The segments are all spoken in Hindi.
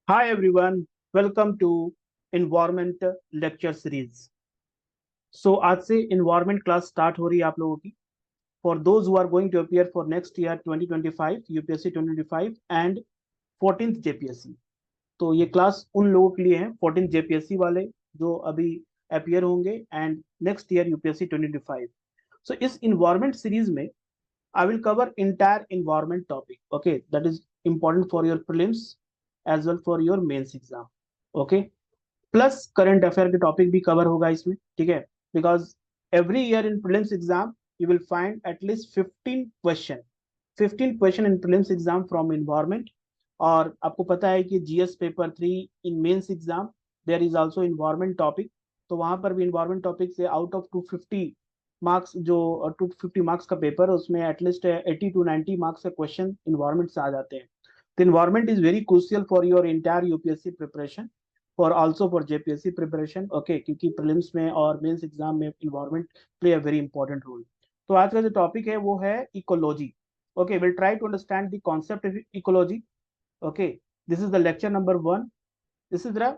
Hi everyone, welcome to Environment Lecture Series. So आज से Environment क्लास स्टार्ट हो रही है आप लोगों की. For those who are going to appear for next year 2025 UPSC 2025 and 14th JPSC. तो ये क्लास उन लोगों के लिए है 14th JPSC वाले जो अभी अपियर होंगे एंड नेक्स्ट ईयर यूपीएससी 2025. सो इस इन्वायरमेंट सीरीज में I will cover entire environment topic. Okay, that is important for your prelims as well for your mains exam. Okay, plus current affair के टॉपिक भी कवर होगा इसमें, ठीक है. Because every year in prelims exam you will find at least 15 question in prelims exam from environment. और आपको पता है कि GS paper 3 in mains exam there is also environment topic. तो वहां पर भी इन्वायरमेंट टॉपिक से आउट ऑफ 250 मार्क्स, जो 250 मार्क्स का पेपर है उसमें एटलीस्ट 80 to 90 मार्क्स का क्वेश्चन इन्वायरमेंट से आ जाते हैं. तो environment is very crucial for your entire UPSC preparation, for also for JPSC preparation. Okay, क्योंकि प्रीलिम्स में और मेंस एग्जाम में environment play a very important role. तो आज का जो टॉपिक है वो है ecology. Okay, will try to understand the concept of ecology. Okay, this is the lecture number 1. This is the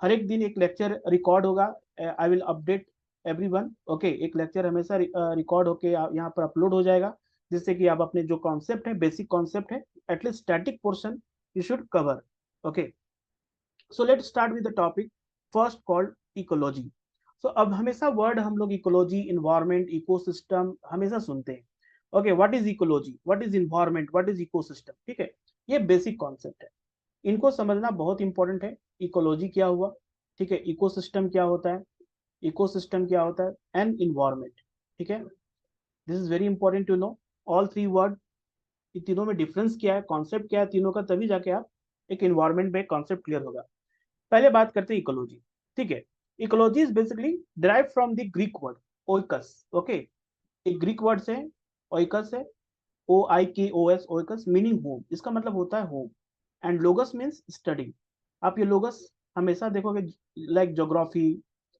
हर एक दिन एक लेक्चर रिकॉर्ड होगा. I will update everyone. Okay, एक लेक्चर हमेशा रिकॉर्ड होके यहाँ पर अपलोड हो जाएगा, जिससे कि आप अपने जो कॉन्सेप्ट है, बेसिक कॉन्सेप्ट है, at least static portion you should cover. Okay, so let start with the topic first called ecology. So अब हमेशा वर्ड हम लोग इकोलॉजी, इन्वायरमेंट, इकोसिस्टम हमेशा सुनते हैं. Okay, what is ecology, what is environment, what is ecosystem, ठीक है. ये बेसिक कॉन्सेप्ट है, इनको समझना बहुत इंपॉर्टेंट है. इकोलॉजी क्या हुआ, ठीक है. इकोसिस्टम क्या होता है, इकोसिस्टम क्या होता है, एंड इन्वायरमेंट, ठीक है. This is very important to know all three word. इन तीनों में डिफरेंस क्या है, कॉन्सेप्ट क्या है तीनों का, तभी जाके आप एक इन्वायरमेंट में कॉन्सेप्ट क्लियर होगा. पहले बात करते हैं इकोलॉजी, ठीक है. Ecology is basically derive from the Greek word oikos. Okay, एक ग्रीक वर्ड से ओइकस है, OIKOS, ओइकस मीनिंग होम. इसका मतलब होता है home. And logos means study. आप ये लोगस हमेशा देखोगे, like geography,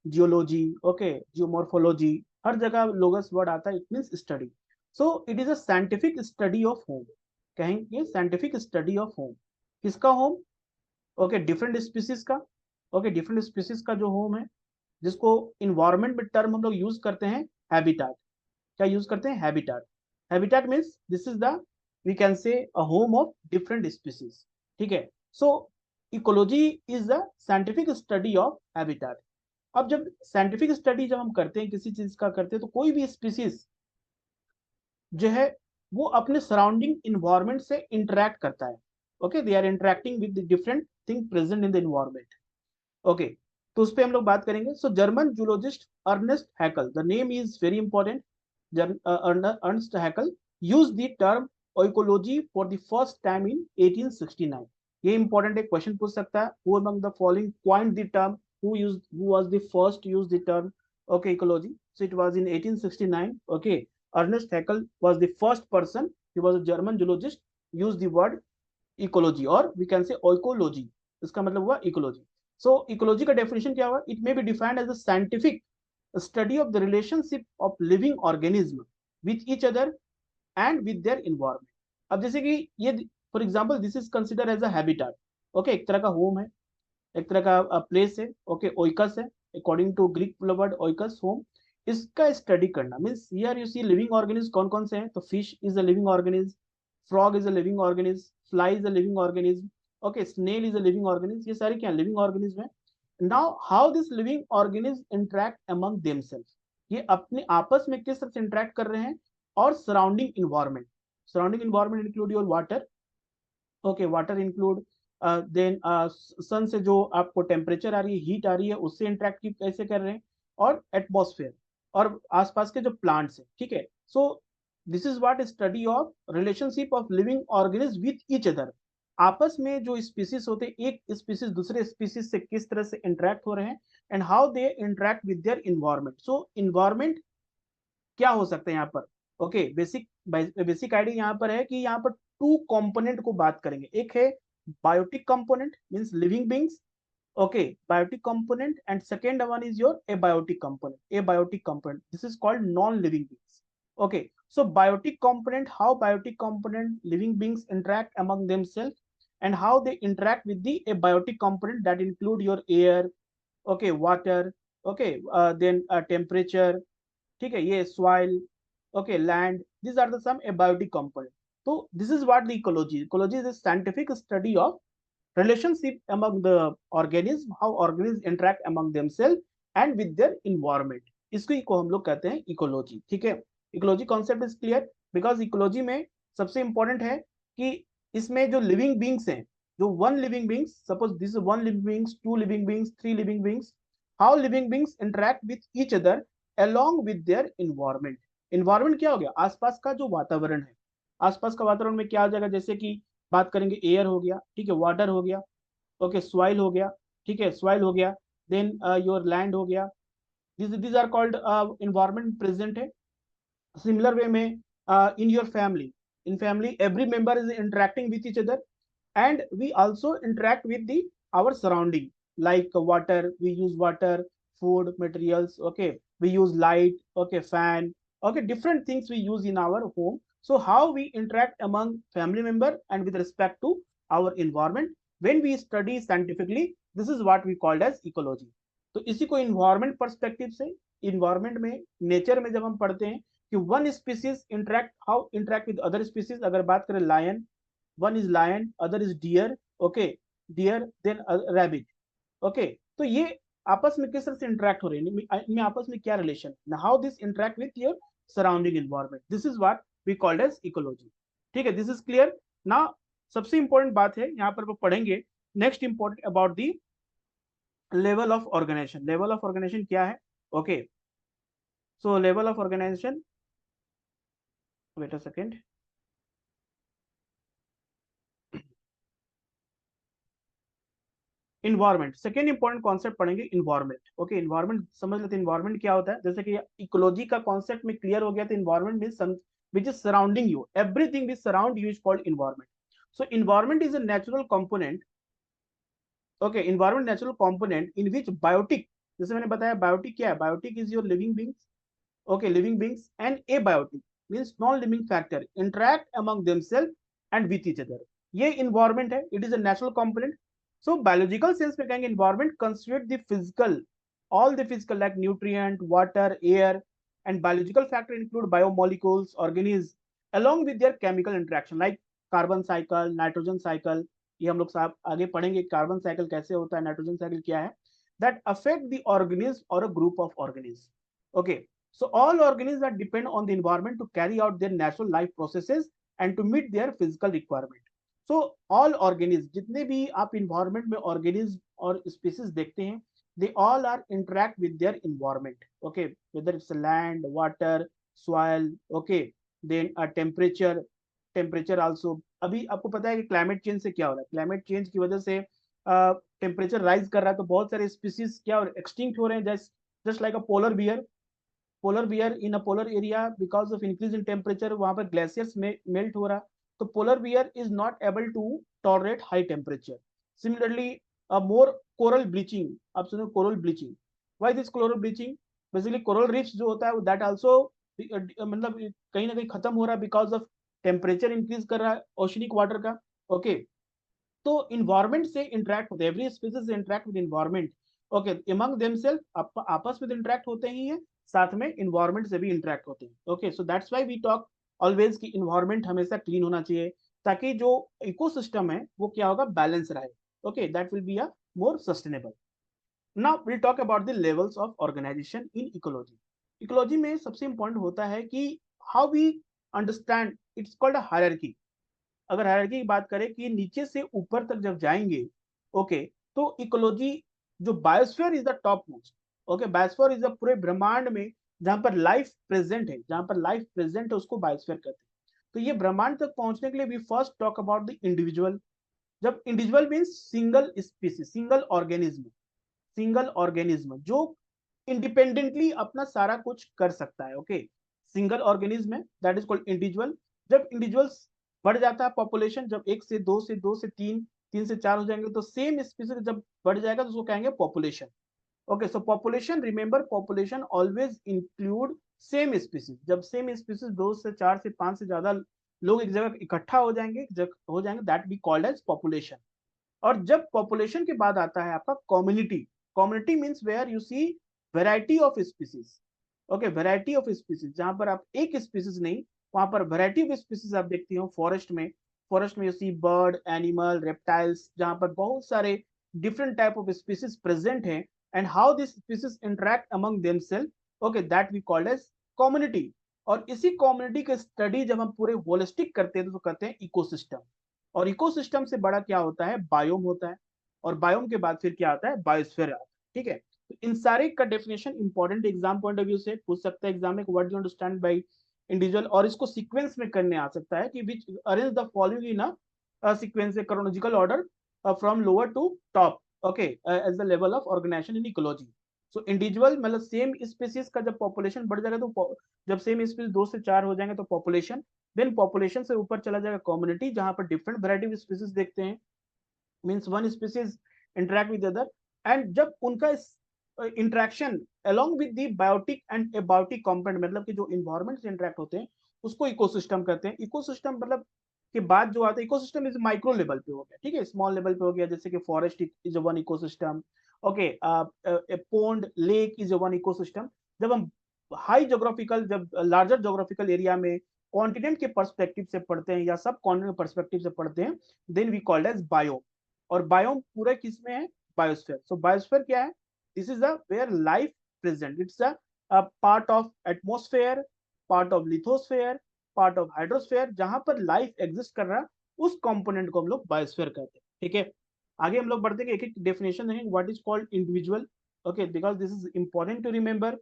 geology, okay, geomorphology, हर जगह लोगस वर्ड आता है. It means study. So it is a scientific study of home. कहेंगे साइंटिफिक स्टडी ऑफ होम. किसका होम? ओके, डिफरेंट स्पीसीज का. ओके, डिफरेंट स्पीसीज का जो होम है, जिसको इन्वायरमेंट में टर्म हम लोग यूज करते हैं हैबिटाट. क्या यूज करते हैं? Habitat. Habitat means this is the, we can say a home of different species, ठीक है. So ecology is the scientific study of habitat. अब जब साइंटिफिक स्टडी जब हम करते हैं किसी चीज का करते हैं, तो कोई भी स्पीसीज जो है वो अपने सराउंडिंग इन्वायरमेंट से इंटरेक्ट करता है. Okay, they are interacting with different thing present in the environment. Okay, तो उस पर हम लोग बात करेंगे. So German zoologist Ernest Haeckel, the name is very important. Ernest Haeckel use the term oikology for the first time in 1869. ये इंपॉर्टेंट एक क्वेश्चन पूछ सकता है. Who among the following coined the term, who was the first use the term okay ecology? So it was in 1869. Okay, Ernest Haeckel was the first person. He was a German geologist, used the word ecology, or we can say oikology. इसका मतलब हुआ इकोलॉजी. सो इकोलॉजी का डेफिनेशन क्या हुआ? It may be defined as a scientific study of the relationship of living organism with each other and with their environment. अब जैसे कि ये, for example, this is consider as a habitat. Okay, एक तरह का होम है, एक तरह का प्लेस है. ओके, ओइकस है, according to Greek word oikos, home. इसका स्टडी करना means here you see living organism कौन कौन से हैं. तो fish is a living organism, frog is a living organism, fly is a living organism, okay, snail is a living organism. ये सारे क्या लिविंग ऑर्गेनिज्म है. Now how this living organism interact among themself, ये अपने आपस में किस तरह से इंटरेक्ट कर रहे हैं. और surrounding environment, surrounding environment include your water. Okay, water include, then sun से जो आपको टेम्परेचर आ रही है, हीट आ रही है, उससे इंटरेक्ट कैसे कर रहे हैं. और एटमॉस्फेयर और आसपास के जो प्लांट्स हैं, ठीक है. सो this is what study of relationship of living organism with each other. आपस में जो स्पीसीज होते हैं, एक स्पीसीज दूसरे स्पीसीज से किस तरह से इंटरेक्ट हो रहे हैं, and how they interact with their environment. So environment क्या हो सकता है यहाँ पर. ओके, बेसिक बेसिक आइडिया यहाँ पर है कि यहाँ पर टू कंपोनेंट को बात करेंगे. एक है biotic component means living beings. Okay, biotic component. And second one is your abiotic component. Abiotic component, this is called non living beings. Okay, so biotic component, how biotic component living beings interact among themselves. and how they interact with the abiotic component that include your air, okay, water, okay, then temperature, ठीक है, ये soil, okay, land, these are the some abiotic component. So this is what the ecology is a scientific study of relationship among the organism, how organisms interact among themselves and with their environment. इसको को हम लोग कहते हैं इकोलॉजी, ठीक है। Ecology concept is clear, because ecology में सबसे इंपॉर्टेंट है कि इसमें जो लिविंग बींग्स हैं, जो one living beings, suppose this one living beings, two living beings, three living beings, how living beings interact with each other along with their environment. environment क्या हो गया, आसपास का जो वातावरण है, आसपास का वातावरण में क्या हो जाएगा, जैसे कि बात करेंगे एयर हो गया, ठीक है, वाटर हो गया, ओके, सॉइल हो गया, ठीक है, सॉइल हो गया, देन योर लैंड हो गया, these are called environment present है। similar way में in your family, in family every member is interacting with each other, and we also interact with the our surrounding, like water, we use water, food, materials, okay, we use light, okay, fan, okay, different things we use in our home. So how we interact among family member and with respect to our environment, when we study scientifically, this is what we called as ecology. तो इसी को इन्वायरमेंट पर्सपेक्टिव से, इन्वायरमेंट में, नेचर में जब हम पढ़ते हैं कि one species interact, how interact with other species, अगर बात करें lion, one is lion, other is deer, okay, deer, then rabbit, okay, तो ये आपस में किस तरह से इंटरेक्ट हो रहे हैं, इनमें आपस में क्या रिलेशन है, how this interact with your surrounding environment, this is what we called as ecology, ठीक है, दिस इज क्लियर ना। सबसे इंपॉर्टेंट बात है यहाँ पर वो पढ़ेंगे, next important about the level of organisation. Level of organisation क्या है, okay, so level of organisation, wait a second, environment, second important concept पढ़ेंगे इन्वायरमेंट, ओके, इन्वायरमेंट समझ लेते हैं, इन्वायरमेंट क्या होता है, जैसे कि इकोलॉजी का कॉन्सेप्ट में क्लियर हो गया, तो environment means which is surrounding you, everything which surround you is called environment. So environment is a natural component, okay, environment natural component in which biotic, जैसे मैंने बताया biotic क्या है, biotic is your living beings, okay, living beings, and abiotic means non living factor interact among themselves and with each other, ये environment है, it is a natural component. So biological sense में कहेंगे environment constitute the physical, all the physical like nutrient, water, air, and biological factor include biomolecules, organisms along with their chemical interaction like carbon cycle, nitrogen cycle, ये हम लोग साहब आगे पढ़ेंगे कार्बन साइकिल कैसे होता है, नाइट्रोजन साइकिल क्या है, that affect the organism or a group of organisms, okay. So all organisms are depend on the environment to carry out their natural life processes and to meet their physical requirement. So all organisms, जितने भी आप environment में organism और species देखते हैं, they all are interact with their environment, okay, whether it's land, water, soil, okay, then a temperature also. अभी आपको पता है कि क्लाइमेट चेंज से क्या हो रहा है, क्लाइमेट चेंज की वजह से टेम्परेचर राइज कर रहा है, तो बहुत सारे स्पीसीज क्या हो रहे हैं, एक्सटिंक्ट हो रहे हैं, just like a polar bear, polar bear in a polar area because of increase in temperature, वहां पर glaciers melt हो रहा, तो polar bear is not able to tolerate high temperature. Similarly more coral bleaching, आप सुनो coral bleaching, why this coral bleaching, basically coral reefs जो होता है that also मतलब कहीं ना कहीं खत्म हो रहा है because of temperature increase कर रहा है oceanic water का, okay. तो इन्वायरमेंट से इंटरेक्ट होते हैं, every species interact with environment, okay, among themself आपस में इंटरेक्ट होते ही हैं, साथ में इन्वायरमेंट से भी इंटरेक्ट होते हैं, okay. So that's why we talk always कि इन्वायरमेंट हमेशा क्लीन होना चाहिए, ताकि जो इकोसिस्टम है वो क्या होगा, बैलेंस रहे, okay, that will be a more sustainable. Now will talk about the levels of organisation in ecology. Ecology में सबसे इंपॉर्टेंट होता है कि how we understand, it's called a hierarchy. अगर हायरार्की की बात करें कि नीचे से ऊपर तक जब जाएंगे, ओके, तो इकोलॉजी, जो biosphere is the top most, okay, biosphere is the पूरे ब्रह्मांड में जहां पर लाइफ प्रेजेंट है, जहां पर लाइफ प्रेजेंट है उसको बायोस्फीयर कहते हैं। तो ये ब्रह्मांड तक पहुंचने के लिए we first talk about the individual, जब individual means single species, single organism जो इंडिपेंडेंटली अपना सारा कुछ कर सकता है, ओके, सिंगल ऑर्गेनिज्म है, दैट इज कॉल्ड इंडिविजुअल। जब इंडिविजुअल्स बढ़ जाता है पॉपुलेशन, जब एक से दो से दो से तीन, तीन से चार हो जाएंगे, तो सेम स्पीसीज जब बढ़ जाएगा तो उसको कहेंगे पॉपुलेशन, ओके। सो population, remember population always include same species, जब सेम स्पीसीज दो से चार से पांच से ज्यादा लोग एक जगह इकट्ठा हो जाएंगे, that be called as population. और जब पॉपुलेशन के बाद आता है आपका community. Community means where you see variety of species. Okay, variety of species, जहां पर आप एक स्पीसीज नहीं, वहां पर वेराइटी ऑफ स्पीसीज आप देखते हो। फॉरेस्ट में you see bird, animal, reptiles, जहां पर बहुत सारे different type of species present हैं, and how this species interact among themself, okay, that we called as community. और इसी कम्युनिटी के स्टडी जब हम पूरे होलिस्टिक करते हैं तो कहते हैं इकोसिस्टम। और इकोसिस्टम से बड़ा क्या होता है, बायोम होता है। और बायोम के बाद फिर क्या आता है, बायोस्फीयर आता है। ठीक है, तो इन सारे का definition important exam point of view से पूछ सकता है एग्जाम में, what do you understand by individual. और इसको सीक्वेंस में करने आ सकता है कि which arrange the following in a sequence, chronological order from lower to top, okay, as the level of organisation in ecology. So individual मतलब सेम स्पीसीज का जब पॉपुलेशन बढ़ जाएगा, तो जब सेम स्पीसीज 2 से 4 हो जाएंगे तो पॉपुलेशन, देन पॉपुलेशन से ऊपर चला जाएगा कम्युनिटी, जहां पर डिफरेंट वैरायटी ऑफ स्पीसीज देखते हैं, means one species interact with other. And जब उनका interaction along with the biotic and abiotic component, मतलब कि जो इन्वायरमेंट से इंटरेक्ट होते हैं, उसको इकोसिस्टम कहते हैं। इकोसिस्टम मतलब के बाद जो आता है, इकोसिस्टम इज माइक्रो लेवल पे हो गया, ठीक है, स्मॉल लेवल पे हो गया, जैसे कि forest is one ecosystem, okay, pond, lake is one ecosystem. जब हम हाई जोग्राफिकल, जब लार्जर जोग्राफिकल एरिया में कॉन्टिनेंट के पर्सपेक्टिव से पढ़ते हैं या सब कॉन्टिनेंट पर्सपेक्टिव से पढ़ते हैं, then we called as bio. और बायोम पूरा किसमें है, बायोस्फीयर। सो बायोस्फीयर क्या है, this is the where life present, it's a part of atmosphere, part of lithosphere, part of hydrosphere, जहां पर लाइफ एग्जिस्ट कर रहा है, उस कंपोनेंट को हम लोग बायोस्फीयर कहते हैं। ठीक है, आगे हम लोग बढ़ते हैं, एक एक डेफिनेशन देखेंगे, what is called individual. Okay, because this is important to remember,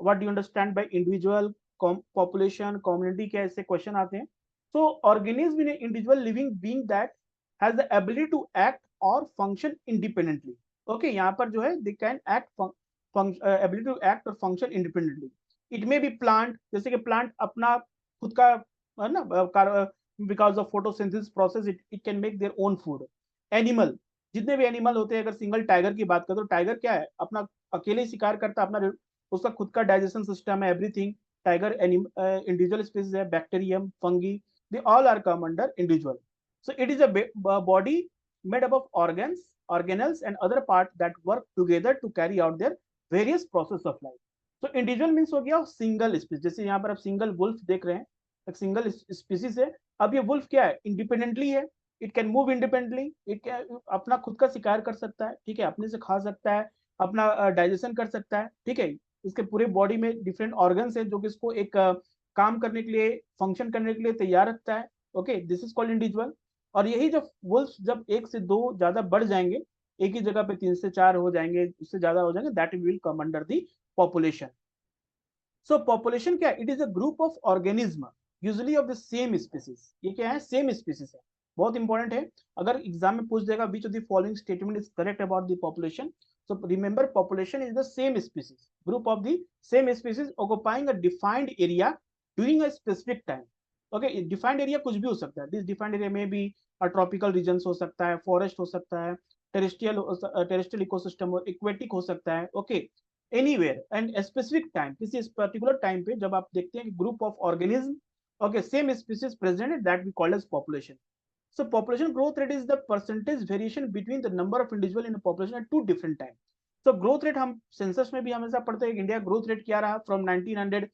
what do you understand by individual, population, community, क्या ऐसे क्वेश्चन आते हैं। So organism in individual living being that has the ability to act or function independently. Okay, यहाँ पर जो है they can act ability to act or function independently. It may be plant, जैसे कि plant अपना खुद का है ना, because of photosynthesis process it can make their own food. Animal, जितने भी एनिमल होते हैं, अगर सिंगल टाइगर की बात करें तो टाइगर क्या है, अपना अकेले शिकार करता है, अपना उसका खुद का डाइजेशन सिस्टम है, एवरीथिंग। टाइगर इंडिविजुअल स्पीसीज है, bacterium, fungi, they all are come under individual. So it is a body made up of organs, organelles, and other parts that work together to carry out their various process of life. So individual means हो गया सिंगल स्पीसीज, जैसे यहाँ पर आप सिंगल वुल्फ देख रहे हैं, एक सिंगल स्पीसीज है। अब ये वुल्फ क्या है, इंडिपेंडेंटली है, it can move independently, it अपना खुद का शिकार कर सकता है, ठीक है, अपने से खा सकता है, अपना डाइजेशन कर सकता है, ठीक है। इसके पूरे बॉडी में डिफरेंट ऑर्गन्स है जो कि इसको एक काम करने के लिए, फंक्शन करने के लिए तैयार रखता है। Okay, this is called individual. और यही जब वुल्फ जब 1 से 2 ज्यादा बढ़ जाएंगे, एक ही जगह पे 3 से 4 हो जाएंगे, उससे ज्यादा हो जाएंगे, that will come under the population. So population क्या है, it is a group of organism usually of the same species. ये क्या है, सेम स्पीसीज है, बहुत इंपॉर्टेंट है। अगर एग्जाम में पूछ देगा which of the following statement is correct about the population, so remember population is the same species, group of the same species occupying a defined area during a specific time. Okay, defined area कुछ भी हो सकता है, this defined area में भी ट्रॉपिकल रीजन्स हो सकता है, फॉरेस्ट हो सकता है, टेरेस्ट्रियल इकोसिस्टम, एक्वेटिक हो सकता है, okay, anywhere and specific time, किसी पर्टिकुलर टाइम पे जब आप देखते हैं कि group of organism, okay, same species present, that we called as population. So population growth rate is the percentage variation between the number of individual in a population at two different times. So growth rate हम सेंसस में भी हमेशा पढ़ते हैं, इंडिया ग्रोथ रेट क्या रहा फ्रॉम 1900,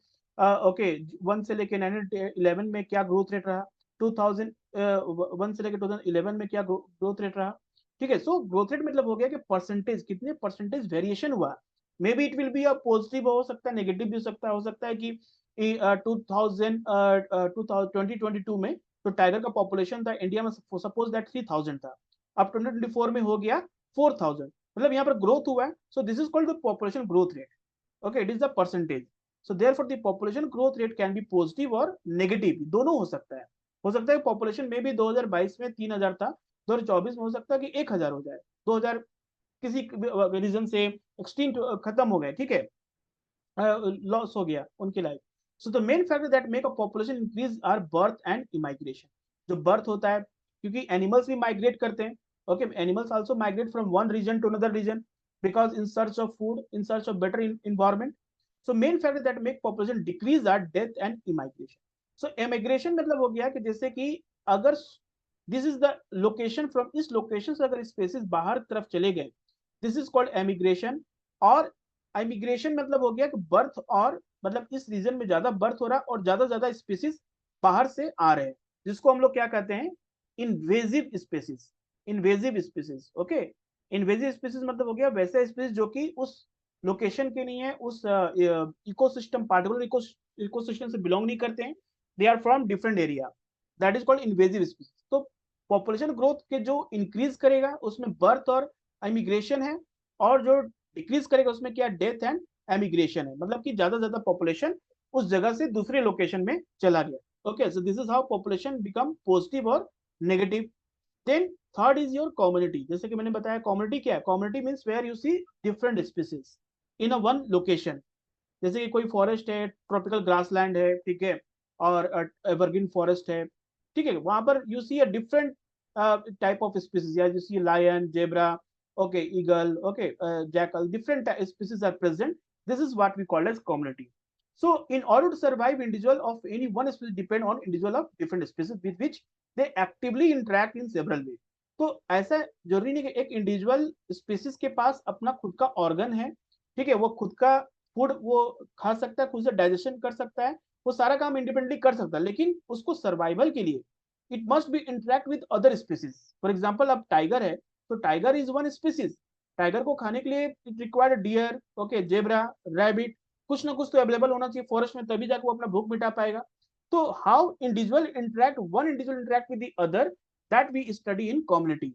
ओके, 1 से लेके 1911 में क्या ग्रोथ रेट रहा, 2001 से लेके 2011 में क्या ग्रोथ रेट रहा। ठीक है, सो ग्रोथ रेट मतलब हो गया कि परसेंटेज, कितने परसेंटेज वेरिएशन हुआ। May be it will be a positive, हो सकता है नेगेटिव भी हो सकता है कि 2022 में तो टाइगर का पॉपुलेशन था इंडिया में, सपोज दैट 3000 था, अब 2024 में हो गया 4000, मतलब यहाँ पर ग्रोथ हुआ है। सो this is called the population growth rate. Okay, it is the percentage. So therefore the population growth rate can be positive और नेगेटिव, दोनों हो सकता है। हो सकता है पॉपुलेशन में भी 2022 में 3000 था, 2024 में हो सकता है कि 1000 हो जाए, 2000 किसी रीजन से एक्सटिंक्ट खत्म हो गए, ठीक है, लॉस हो गया उनकी life. So the main factor that make a population increase are birth and immigration. जो बर्थ होता है, क्योंकि एनिमल्स भी माइग्रेट करते हैं, okay, animals also migrate from one region to another region because in search of food, in search of better environment. So main factor that make population decrease are death and emigration. So emigration मतलब हो गया कि जैसे कि अगर this is the location, from इस लोकेशन से अगर स्पेसिस बाहर की तरफ चले गए, दिस इज कॉल्ड एमिग्रेशन। और एमिग्रेशन मतलब हो गया कि बर्थ, और मतलब इस रीजन में ज्यादा बर्थ हो रहा है और ज्यादा स्पीसीज बाहर से आ रहे हैं, जिसको हम लोग क्या कहते हैं, invasive species. Invasive species, okay. Invasive species मतलब हो गया वैसे स्पीसीज जो कि उस लोकेशन के नहीं है, उस इकोसिस्टम, पार्टिकुलर इकोसिस्टम से बिलोंग नहीं करते हैं, they are from different area, that is called invasive species. तो पॉपुलेशन ग्रोथ के जो इंक्रीज करेगा उसमें बर्थ और इमिग्रेशन है, और जो डिक्रीज करेगा उसमें क्या, डेथ एंड एमिग्रेशन है, मतलब कि ज्यादा पॉपुलेशन उस जगह से दूसरे लोकेशन में चला गया। Okay, so this is how population become positive और negative. Then third is your community. जैसे कि मैंने बताया कम्युनिटी क्या है, community means where you see different species in a one location. जैसे कि कोई फॉरेस्ट है, ट्रॉपिकल ग्रासलैंड है, ठीक है, और एवरग्रीन फॉरेस्ट है, ठीक है, वहां पर you see a different type of species, या you see lion, zebra, okay, eagle, okay, jackal, different species are present. This is what we called as community. So in order to survive, individual of any one species depend on individual of different species with which they actively interact in several ways. तो ऐसा जरूरी नहीं कि एक इंडिविजुअल स्पीसीज के पास अपना खुद का ऑर्गन है, ठीक है, वो खुद का फूड वो खा सकता है, खुद से डाइजेशन कर सकता है, वो सारा काम इंडिपेंडेंटली कर सकता है, लेकिन उसको सर्वाइवल के लिए it must be interact with other species. For example अब टाइगर है, तो tiger is one species, tiger को खाने के लिए it required deer, okay, zebra, rabbit, कुछ ना कुछ तो अवेलेबल होना चाहिए फॉरेस्ट में, तभी जाकर वो अपना भूख मिटा पाएगा। तो how individual interact, one individual interact with the other, that we study in community.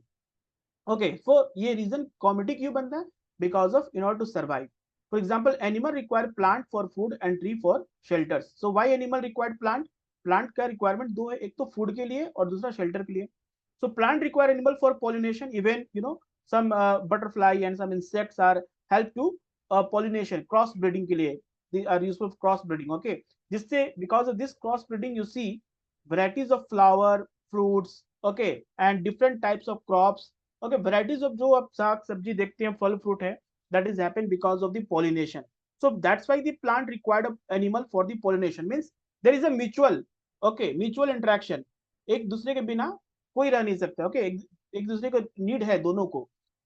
Okay, so ये रीजन कम्युनिटी क्यों बनता है, because of in order to survive. For example animal require plant for food and tree for shelters. So why animal required plant, plant का रिक्वायरमेंट दो है, एक तो फूड के लिए और दूसरा शेल्टर के लिए। So plant require animal for pollination. Even some butterfly and some insects are help to pollination, cross breeding के लिए they are useful for cross breeding. Okay, जिससे because of this cross breeding you see varieties of flower, fruits, okay, and different types of crops. Okay, varieties of जो आप साग सब्जी देखते हैं, फल फ्रूट है, that is happen because of the pollination. So that's why the plant required an animal for the pollination, means there is a mutual, okay, mutual interaction। एक दूसरे के बिना कोई रह नहीं सकता। ओके, एक दूसरे को नीड है दोनों को।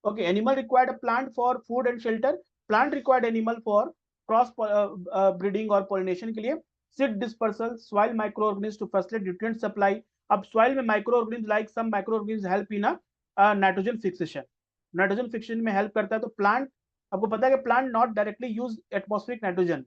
Okay, animal required plant for food and shelter, plant required animal for cross breeding और पॉलिनेशन के लिए। Seed dispersal, soil micro organism to facilitate nutrient supply. अब सॉइल में micro organism like some micro organism help in nitrogen fixation, nitrogen fixation में हेल्प करता है। तो प्लांट, आपको पता है कि plant not directly use atmospheric nitrogen,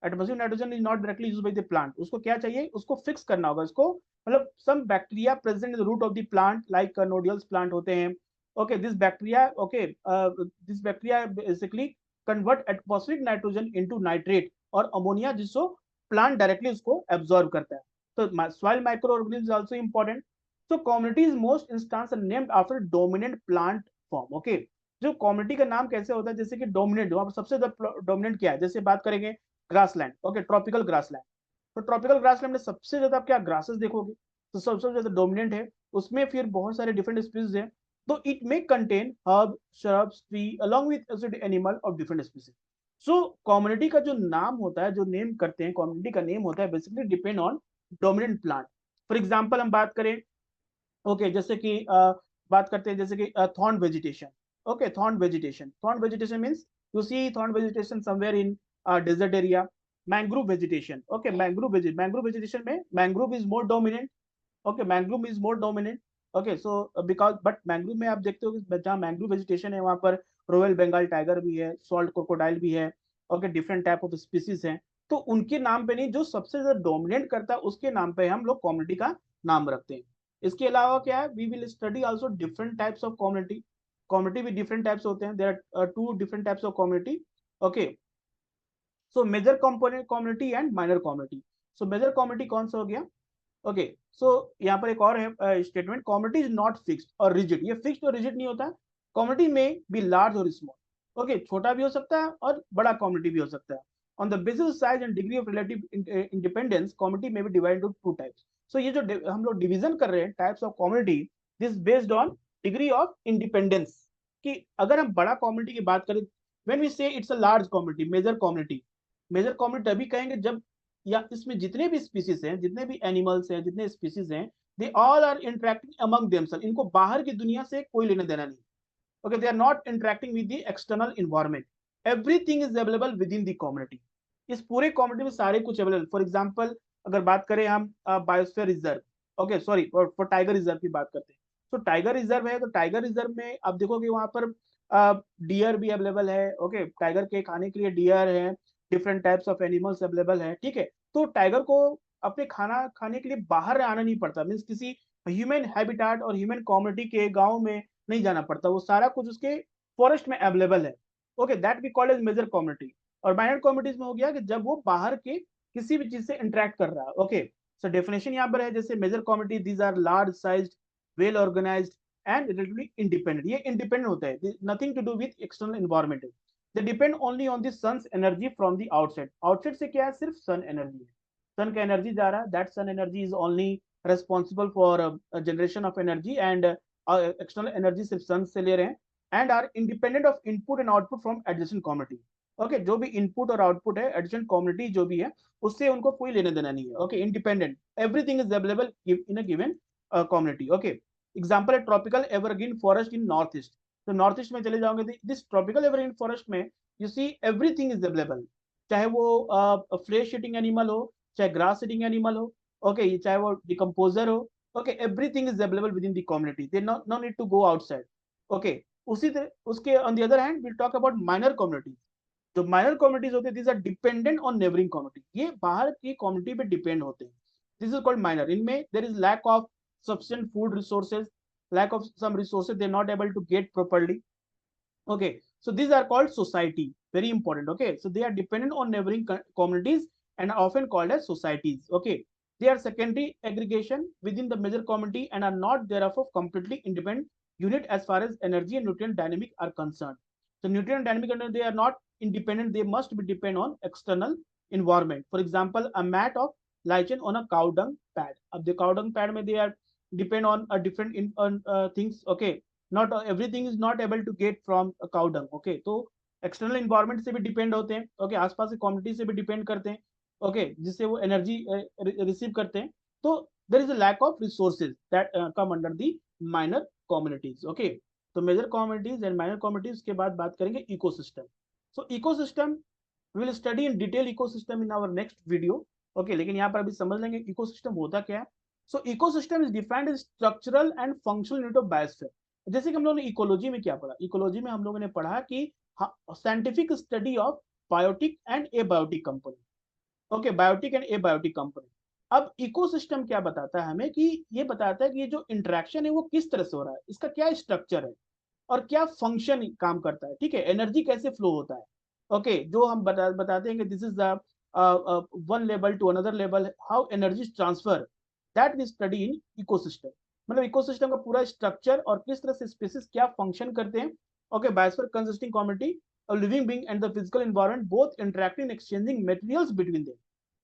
atmospheric nitrogen is not directly used by the plant, उसको क्या चाहिए, उसको फिक्स करना होगा इसको, मतलब some bacteria present in the root of the plant like nodules plant होते हैं। Okay, this bacteria, okay, this bacteria basically convert atmospheric nitrogen into nitrate और अमोनिया, जिसको प्लांट डायरेक्टली उसको एब्जॉर्ब करता है। तो soil micro organism is also important. So community is most instance named after dominant plant form. Okay, जो कम्युनिटी का नाम कैसे होता है, जैसे कि डोमिनेंट, वहां पर सबसे ज्यादा डोमिनेंट क्या है, जैसे बात करेंगे ग्रासलैंड, ओके, ट्रॉपिकल ग्रासलैंड। तो ट्रॉपिकल ग्रासलैंड में सबसे ज्यादा आप क्या ग्रासेस देखोगे, तो सबसे ज्यादा डोमिनेंट है उसमें, फिर बहुत सारे डिफरेंट स्पीसीज है। तो it may contain herb, shrubs, tree along with animal of different species. So community का जो नाम होता है, जो नेम करते हैं, कम्युनिटी का नेम होता है basically depend on dominant plant. For example हम बात करें, ओके, जैसे कि बात करते हैं जैसे कि thorn vegetation. Okay, thorn vegetation, thorn vegetation means you see thorn vegetation somewhere in desert area। Mangrove vegetation, okay, mangrove vegetation में mangrove is more dominant. Okay, mangrove is more dominant. Okay, so because but mangrove में आप देखते हो कि जहाँ मैंग्रोव वेजिटेशन है वहां पर रॉयल बंगाल टाइगर भी है, सॉल्ट क्रोकोडाइल भी है, okay, different type of species हैं। तो उनके नाम पे नहीं, जो सबसे ज्यादा डोमिनेट करता है उसके नाम पे हम लोग कम्युनिटी का नाम रखते हैं। इसके अलावा क्या है, we will study also different types of community. Community भी डिफरेंट टाइप्स होते हैं, there are two different types of community. Okay, so major component community and minor community. So major community कौन सा हो गया, ओके, सो यहाँ पर एक और है statement, community is not fixed और रिजिड। ये फिक्स्ड और रिजिड नहीं होता, कम्युनिटी में बी लार्ज और स्मॉल। ओके, छोटा भी हो सकता है और बड़ा कम्युनिटी भी हो सकता है। On the basis of size and degree of relative independence community में be divided to two types. So ये जो हम लोग डिवीजन कर रहे हैं types of community, this based on degree of independence. कि अगर हम बड़ा कम्युनिटी की बात करें, when we say it's a large community, major community, major community तभी कहेंगे जब या इसमें जितने भी स्पीसीज हैं, जितने भी एनिमल्स हैं, जितने स्पीसीज हैं, they all are interacting among themself. इनको बाहर की दुनिया से कोई लेना देना नहीं। Okay, they are not interacting with the external environment. Everything is available within the community. इस पूरे कम्युनिटी में सारे कुछ अवेलेबल। फॉर एग्जाम्पल अगर बात करें हम biosphere reserve, okay sorry for tiger reserve की बात करते हैं, तो टाइगर रिजर्व है, तो टाइगर रिजर्व में आप देखोगे वहां पर डियर भी अवेलेबल है। ओके, टाइगर के खाने के लिए डियर है, different types of animals available है, ठीक है। तो टाइगर को अपने खाना खाने के लिए बाहर आना नहीं पड़ता, मीन्स किसी ह्यूमन हैबिटाट और ह्यूमन कम्युनिटी के गांव में नहीं जाना पड़ता, वो सारा कुछ उसके फॉरेस्ट में अवेलेबल है। Okay, that we called as major community. और माइनर कम्युनिटीज में हो गया कि जब वो बाहर के किसी भी चीज से इंटरेक्ट कर रहा है। ओके, सो डेफिनेशन यहाँ पर है, जैसे major community, these are large sized, well organized and relatively independent. ये इंडिपेंडेंट होता है, nothing to do with external environment. They depend only on the sun's energy from the outside. Outside से क्या है, सिर्फ सन एनर्जी है, सन का एनर्जी जा रहा है, that sun energy is only responsible for generation of energy, and external energy सिर्फ सन से ले रहे हैं, and are independent of input and output from adjacent community। Okay, जो भी इनपुट और आउटपुट है एडजेंट कम्युनिटी जो भी है, उससे उनको कोई लेना देना नहीं है। Okay, independent, everything is available in a given community. Okay, example है tropical evergreen forest in north east. तो नॉर्थ ईस्ट में चले जाओगे तो दिस ट्रॉपिकल एवरग्रीन फॉरेस्ट में you see everything is available, चाहे वो फ्लेश ईटिंग एनिमल हो, चाहे ग्रास ईटिंग एनिमल हो, ओके, चाहे वो डिकम्पोजर हो। Okay, everything is available within the community, they no need to go outside. Okay, उसी तरह उसके on the other hand will talk about minor communities. जो माइनर कम्युनिटीज होते हैं, these are dependent on neighbouring community, ये बाहर की कम्युनिटी पे डिपेंड होते हैं। This is called minor. इनमें there is lack of sufficient food resources, lack of some resources they're not able to get properly। Okay, so these are called society, very important। Okay, so they are dependent on neighboring communities and are often called as societies। Okay, they are secondary aggregation within the major community and are not therefore completely independent unit as far as energy and nutrient dynamic are concerned। So nutrient dynamic, they are not independent, they must be depend on external environment। For example, a mat of lichen on a cow dung pad, अब the cow dung pad में they are depend on a different things। Okay, not everything is not able to get from a cow dung। Okay, तो एक्सटर्नल इन्वायरमेंट से भी डिपेंड होते हैं। ओके, आसपास की कम्युनिटी से भी डिपेंड करते हैं। ओके, जिससे वो एनर्जी रिसीव करते हैं। तो there is a lack of resources that come under the minor communities. Okay, तो major communities and minor communities के बाद बात करेंगे ecosystem. So ecosystem will study in detail ecosystem in our next video. Okay, लेकिन यहाँ पर अभी समझ लेंगे इकोसिस्टम होता क्या है। So ecosystem is defined as structural and functional unit of biosphere. जैसे कि हम लोगों ने इकोलॉजी में क्या पढ़ा, इकोलॉजी में हम लोगों ने पढ़ा कि scientific study of biotic and abiotic component. Okay, biotic and abiotic component. अब इकोसिस्टम क्या बताता है हमें, कि ये बताता है कि ये जो इंटरेक्शन है वो किस तरह से हो रहा है, इसका क्या स्ट्रक्चर है और क्या फंक्शन काम करता है। ठीक है, एनर्जी कैसे फ्लो होता है। ओके, जो हम बताते हैं कि this is one level to another level, how energy transfer, that we study in ecosystem. मतलब इकोसिस्टम का पूरा स्ट्रक्चर और किस तरह से स्पीसीज क्या फंक्शन करते हैं। Okay, biosphere consisting community of living being and the physical environment both interacting and exchanging materials between them।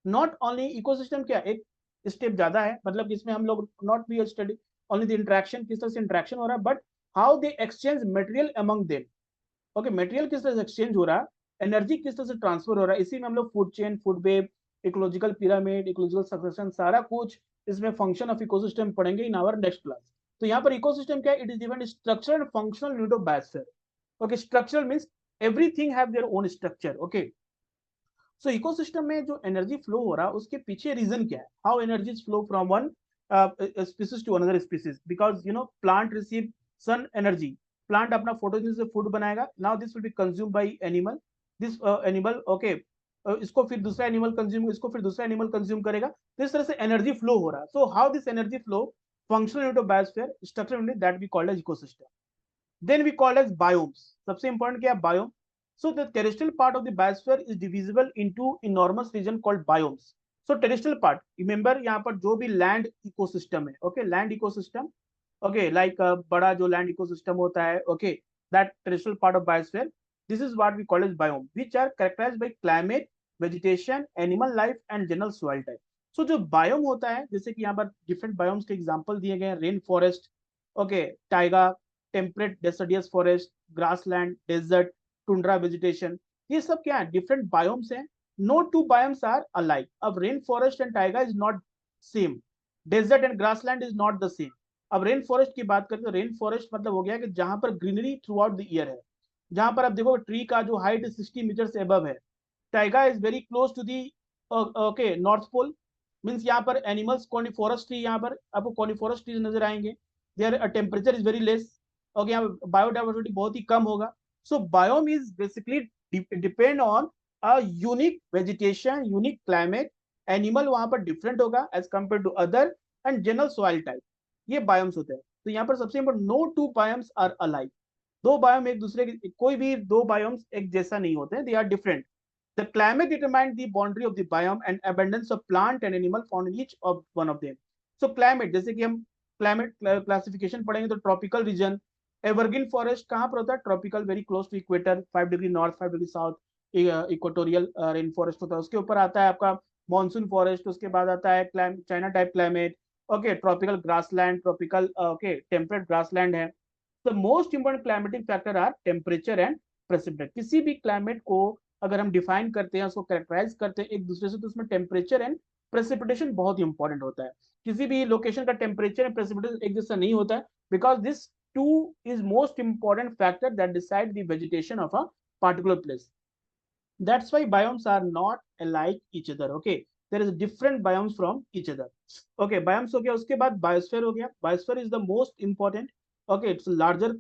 not only ecosystem क्या एक स्टेप ज्यादा है, मतलब इसमें हम लोग not be study only the interaction, किस तरह से इंटरेक्शन हो रहा है, but how they exchange material among them। Okay, material किस तरह से एक्सचेंज हो रहा है, एनर्जी किस तरह से ट्रांसफर हो रहा है, इसी में हम लोग food chain, food web, ecological pyramid, ecological succession, सारा कुछ इसमें फंक्शन ऑफ इकोसिस्टम पढ़ेंगे इन आवर नेक्स्ट क्लास। तो यहाँ पर इकोसिस्टम क्या है, it is defined structure and functional unit of biosphere. Okay, structural means everything have their own structure. Okay, so ecosystem में जो एनर्जी फ्लो हो रहा है उसके पीछे रीजन क्या है, how energy flow from one species to another species, because you know plant receive sun energy, plant अपना फोटोसिंथेसिस से फूड बनाएगा, now this will be consume by animal, this animal okay, इसको फिर दूसरा एनिमल कंज्यूम, इसको फिर दूसरा एनिमल कंज्यूम करेगा, तो इस तरह से एनर्जी फ्लो हो रहा है। So how this energy flow, functional unit of biosphere, structural unit, that we called as ecosystem. Then we call as biomes। सबसे इंपॉर्टेंट क्या है, biome. So the terrestrial part of the biosphere is divisible into enormous region called biomes। So terrestrial part, remember यहाँ पर जो भी land ecosystem है, okay, land ecosystem, okay, like बड़ा जो land ecosystem होता है, okay, that terrestrial part of biosphere, this is what we call as biome, which are characterized by climate, vegetation, animal life and general soil type। So जो biome होता है, जैसे कि यहाँ पर different biomes के example दिए गए हैं, rain forest, okay, taiga, temperate deciduous forest, grassland, desert, tundra vegetation, ये सब क्या है, डिफरेंट बायोम्स हैं No two biomes are alike. अब rain forest and taiga is not same, desert and grassland is not the same. अब रेन फॉरेस्ट की बात करें तो रेन फॉरेस्ट मतलब हो गया कि जहां पर greenery throughout the year है, जहां पर आप देखो ट्री का जो हाइट 60 मीटर से अबव है. Taiga is very close to the okay north pole, means यहाँ पर एनिमल्स कॉनिफोरस ट्री, यहाँ पर आपको कॉनिफोरस ट्रीज नजर आएंगे. There temperature is very less. Okay, यहाँ बायोडाइवर्सिटी बहुत ही कम होगा. So biome is basically depend on a unique vegetation, unique climate. Animal वहां पर डिफरेंट होगा as compare to other, and general soil type. ये बायोम्स होते हैं. तो यहाँ पर सबसे important, no two biomes are alike. दो बायोम एक दूसरे के, कोई भी दो बायोम्स एक जैसा नहीं होते हैं, they are different. The climate determines the boundary of the biome and abundance of plant and animal found in each of one of them. So climate, जैसे कि हम climate classification पढ़ेंगे तो tropical region, evergreen forest कहाँ पर होता है? Tropical, very close to equator, 5 degree north, 5 degree south, equatorial rain forest होता है. उसके ऊपर आता है आपका monsoon forest, उसके बाद आता है China type climate, okay, tropical grassland, tropical okay, temperate grassland है. The most important climatic factor are temperature and precipitation. किसी भी climate को अगर हम डिफाइन करते हैं, उसको कैरेक्टराइज करते हैं एक दूसरे से, तो उसमें टेम्परेचर एंड प्रेसिपिटेशन बहुत ही इंपॉर्टेंट होता है. किसी भी लोकेशन का टेम्परेचर एंड प्रेसिपिटेशन एक जैसा नहीं होता है, because this two is most important factor that decide the vegetation of a particular place. That's why biomes are not alike each other. Okay, there is different biomes from each other. Okay, biomes हो गया. उसके बाद biosphere हो गया. Biosphere is the most important. Okay, it's larger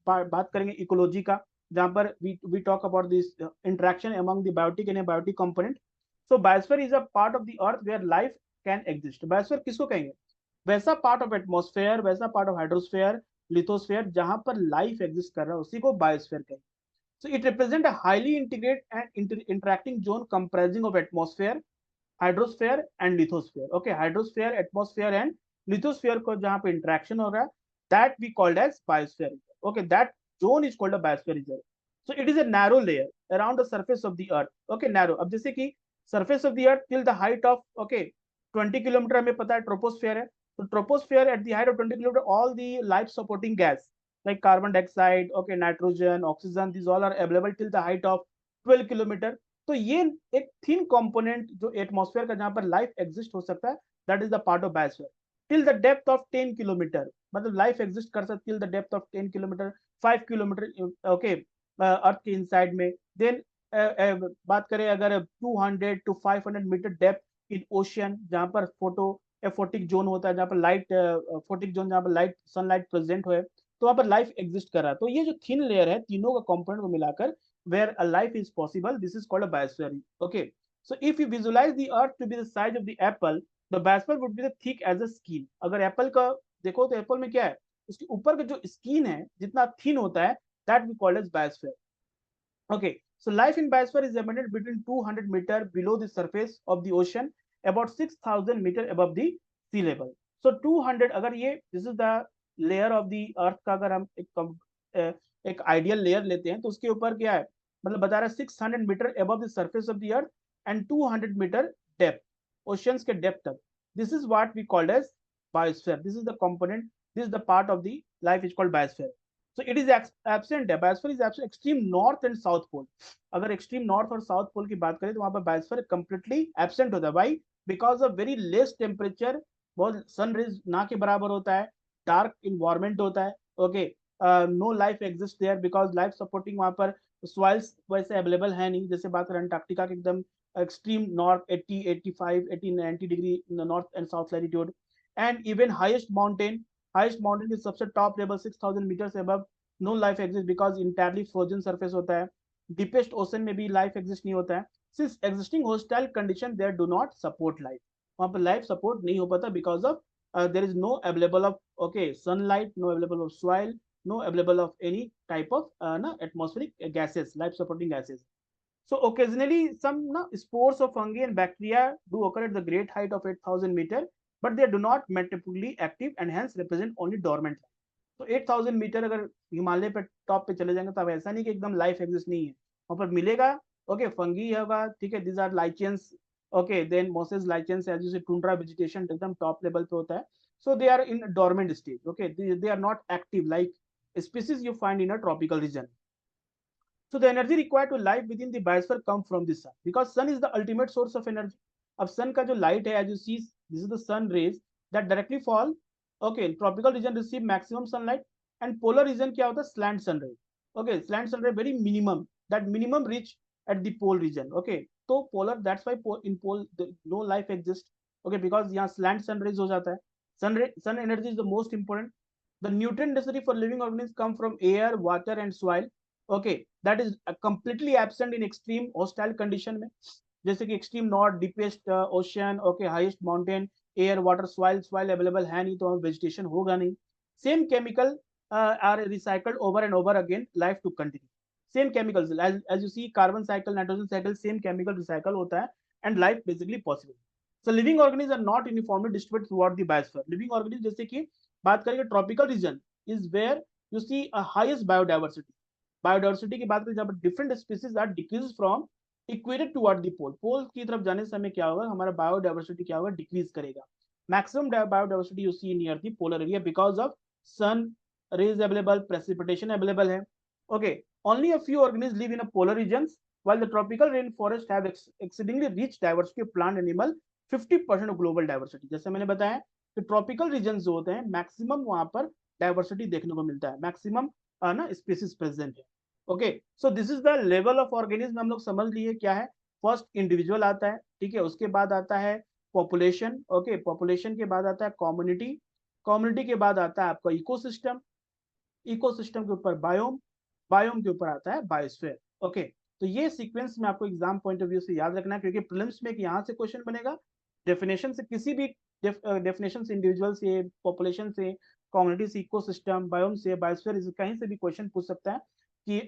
बात करेंगे इकोलॉजी का, जहां पर we talk about this interaction among the biotic and abiotic component. So biosphere is a part of the earth where life can exist. Biosphere किसको कहेंगे? वैसा पार्ट ऑफ एटमॉस्फेयर, वैसा पार्ट ऑफ हाइड्रोस्फेयर, लिथोस्फेयर जहां पर लाइफ एग्जिस्ट कर रहा है, उसी को बायोस्फेयर कहेंगे. So it represents a highly integrated and interacting zone comprising of atmosphere, hydrosphere and lithosphere. Okay, hydrosphere, atmosphere and lithosphere को जहाँ पे interaction हो रहा है, that we called as biosphere. Okay, that zone is called a biosphere reserve. So it is a narrow layer around the surface of the earth. Okay, narrow. अब जैसे कि surface of the earth till the height of okay 20 kilometre हमें पता है troposphere है. तो troposphere at the height of 20 kilometer, all the life supporting gas like carbon dioxide, okay, nitrogen, oxygen, these all are available till the height of 12 kilometre. तो ये एक थिन कंपोनेंट जो एटमॉस्फेयर का जहां पर लाइफ एग्जिस्ट हो सकता है, that is the part of biosphere. Till the depth of 10 kilometre, मतलब लाइफ एग्जिस्ट कर सकती है till the depth of 10 kilometre, 5 kilometre okay earth के इनसाइड में. देन बात करें अगर 200 to 500 metre depth in ocean, जहां पर फोटिक जोन होता है, जहां पर लाइट फोटिक जोन, जहां पर लाइट सनलाइट प्रेजेंट हो, तो वहां पर लाइफ एग्जिस्ट कर रहा है. तो ये जो थिन लेयर है, तीनों का कंपोनेंट को मिलाकर where a life is possible, this is called a biosphere. Okay, so if you visualize the earth to be the size of the apple, the biosphere would be the thick as a skin. अगर एप्पल का देखो तो एप्पल में क्या है, उसके ऊपर का जो स्किन है जितना थिन होता है, that we call as biosphere. Okay, so life in biosphere is abundant between 200 meter below the surface of the ocean, about 6,000 meter above the sea level. So 200, अगर ये this is the layer of the earth का अगर हम एक आइडियल लेयर लेते हैं, तो उसके ऊपर क्या है, मतलब बता रहा है 600 metre above the surface of the earth and 200 metre depth, oceans के डेप्थ तक. This is what we called as biosphere. This is the component, this is the part of the life is called biosphere. So it is absent है, biosphere is absent extreme north and south pole. अगर एक्सट्रीम नॉर्थ और साउथ पोल की बात करें तो वहां पर बायोस्फीयर कंप्लीटली एब्सेंट होता है. Why? Because of very less temperature, बहुत सन रेज ना के बराबर होता है, डार्क इन्वायरमेंट होता है. Okay, no life exist there because life supporting वहां पर सॉइल्स वैसे अवेलेबल है नहीं. जैसे बात करें अंटार्कटिका के एकदम extreme north 80, 85, 80, 90 degree north and south latitude. And even highest mountain की सबसे टॉप लेवल 6,000 मीटर से above, no life exist because entirely frozen surface होता है. डीपेस्ट ओशन में भी लाइफ एग्जिस्ट नहीं होता है. Since existing hostile condition there do not support life, वहां पर लाइफ सपोर्ट नहीं हो पाता because of there is no available of okay sunlight, no available of soil, no available of any type of atmospheric gases, life supporting gases. So occasionally some spores of fungi and bacteria do occur at the great height of 8,000 meter, but they do not metabolic active and hence represent only dormant. तो 8,000 मीटर अगर हिमालय पे टॉप पे चले जाएंगे तो अब ऐसा नहीं कि एकदम लाइफ एग्जिस्ट नहीं है, वहां पर मिलेगा. ओके, फंगी होगा, ठीक है, this are lichens. Okay, then mosses lichens as you say tundra vegetation एकदम टॉप लेवल पे होता है. So they are in dormant stage. Okay, they are not active like species you find in a tropical region. So the energy required to live within the biosphere come from the sun, because sun is the ultimate source of energy. अब sun का जो light है, as you see, this is the sun rays that directly fall. Okay, tropical region receive maximum sunlight, and polar region क्या होता है? Slant sun ray. Okay, slant sun ray very minimum. That minimum reach at the pole region. Okay, तो polar, that's why in pole no life exists. Okay, because यहाँ slant sun rays हो जाता है. Sun energy is the most important. The nutrient necessary for living organisms come from air, water, and soil. Okay, that is completely absent in extreme hostile condition में, जैसे कि extreme north, deepest ocean, okay, highest mountain, air, water, soil available है नहीं तो वेजिटेशन होगा नहीं. Same chemical are recycled over and over again, life to continue. Same chemicals as you see, carbon cycle, nitrogen cycle, same chemical recycle होता है and life basically possible. So living organism are not uniformly distributed through the biosphere. Living organism, जैसे कि बात करेंगे tropical region is where you see a highest biodiversity. Biodiversity की बात करें, जहाँ पर different species are decrease from equator toward the pole. Pole की तरफ जाने से हमें क्या होगा? हमारा बायोडाइवर्सिटी क्या होगा? डिक्रीज करेगा. Maximum biodiversity you see near the polar area because of sun rays available, precipitation available है. Okay, only a few organism live in a polar regions while the tropical rainforest have exceedingly rich diversity of plant animal, 50% of global diversity. जैसे मैंने बताया कि ट्रॉपिकल रीजन जो होते हैं मैक्सिमम वहां पर डाइवर्सिटी देखने को मिलता है, मैक्सिमम ना स्पीसीज प्रेजेंट है. Okay, so this is the level of organism. हम लोग समझ लिए क्या है. फर्स्ट इंडिविजुअल आता है, ठीक है, उसके बाद आता है पॉपुलेशन. ओके, पॉपुलेशन के बाद आता है कम्युनिटी, कम्युनिटी के बाद आता है आपका इकोसिस्टम, इकोसिस्टम के ऊपर बायोम, बायोम के ऊपर आता है बायोस्फीयर. ओके, तो ये सीक्वेंस में आपको एग्जाम पॉइंट ऑफ व्यू से याद रखना है, क्योंकि प्रीलिम्स में यहाँ से क्वेश्चन बनेगा, डेफिनेशन से, किसी भी डेफिनेशन से, इंडिविजुअल से, पॉपुलेशन से, कम्युनिटी से, इकोसिस्टम, बायोम से, बायोस्फीयर, कहीं से भी क्वेश्चन पूछ सकता है कि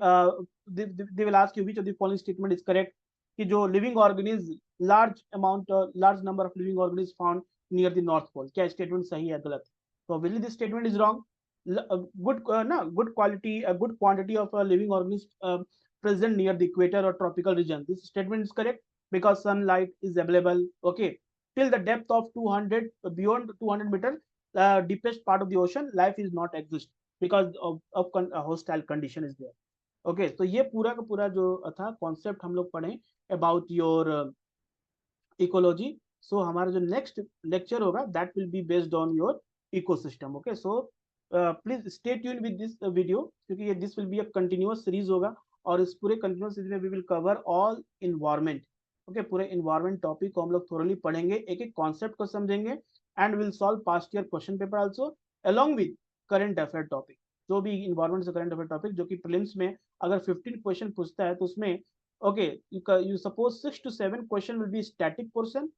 they will ask you which of the following statement is correct, कि जो living organism large number of living organism found near the north pole, क्या स्टेटमेंट सही है गलत? तो obviously this statement is wrong. Good quality, a good quantity of living organisms present near the equator or tropical region. This statement is correct because sunlight is available. Okay, till the depth of 200, beyond 200 meter, deepest part of the ocean, life is not exist because of hostile condition is there. Okay, तो ये पूरा का पूरा जो था कॉन्सेप्ट हम लोग पढ़े अबाउट योर इकोलॉजी. सो हमारा जो नेक्स्ट लेक्चर होगा that will be based on your ecosystem. Okay, so please stay tune with this video, क्योंकि ये this will be a continuous series होगा, और इस पूरे कंटिन्यूअस सीरीज में we will cover all environment. Okay, पूरे इन्वायरमेंट टॉपिक को हम लोग थोरली पढ़ेंगे, एक एक कॉन्सेप्ट को समझेंगे, and will solve past year question paper also along with current affair topic. जो भी इन्वायरमेंट से करंट अफेयर टॉपिक जो कि प्रीलिम्स में अगर 15 क्वेश्चन पूछता है तो उसमें okay, you suppose 6 to 7 question will be static portion.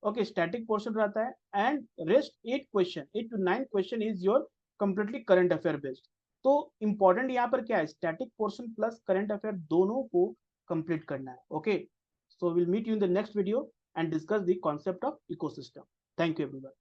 Okay, static portion रहता है, and rest 8 to 9 question is your completely current affair based. तो important यहाँ पर क्या है? static portion plus current affair दोनों को complete करना है. Okay, so we'll meet you in the next video and discuss the concept of ecosystem. Thank you everyone.